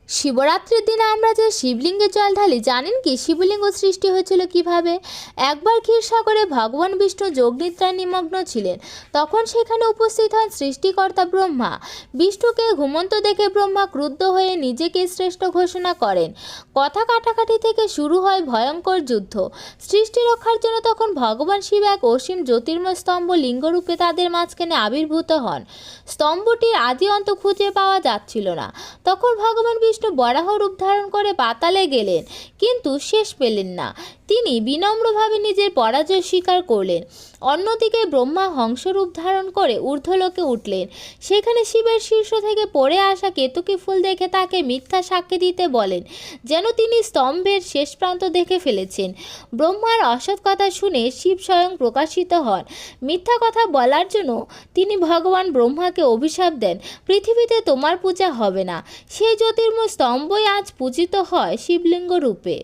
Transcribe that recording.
শিবরাত্রির দিনে আমরা যে শিবলিঙ্গে জল ঢালি, জানেন কি শিবলিঙ্গ সৃষ্টি হয়েছিল কিভাবে? একবার ক্ষীরসাগরে ভগবান বিষ্ণু যোগনিদ্রায় নিমগ্ন ছিলেন। তখন সেখানে উপস্থিত হন সৃষ্টিকর্তা ব্রহ্মা। বিষ্ণুকে ঘুমন্ত দেখে ব্রহ্মা ক্রুদ্ধ হয়ে নিজেকে শ্রেষ্ঠ ঘোষণা করেন। কথা কাটাকাটি থেকে শুরু হয় ভয়ঙ্কর যুদ্ধ। সৃষ্টি রক্ষার জন্য তখন ভগবান শিব এক অসীম জ্যোতির্ময় স্তম্ভ লিঙ্গরূপে তাদের মাঝখানে আবির্ভূত হন। স্তম্ভটির আদি অন্ত খুঁজে পাওয়া যাচ্ছিল না। তখন ভগবান বিষ্ণু বরাহ রূপ ধারণ করে পাতালে গেলেন, কিন্তু শেষ পেলেন না। তিনি বিনম্রভাবে নিজের পরাজয় স্বীকার করলেন। অন্যদিকে ব্রহ্মা হংসরূপ ধারণ করে ঊর্ধ্বলোকে উঠলেন। সেখানে শিবের শীর্ষ থেকে পড়ে আসা কেতকী ফুল দেখে তাকে মিথ্যা সাক্ষী দিতে বলেন, যেন তিনি স্তম্ভের শেষ প্রান্ত দেখে ফেলেছেন। ব্রহ্মার অসৎ কথা শুনে শিব স্বয়ং প্রকাশিত হন। মিথ্যা কথা বলার জন্য তিনি ভগবান ব্রহ্মাকে অভিশাপ দেন, পৃথিবীতে তোমার পূজা হবে না। সেই জ্যোতির্ময় স্তম্ভই আজ পূজিত হয় শিবলিঙ্গ রূপে।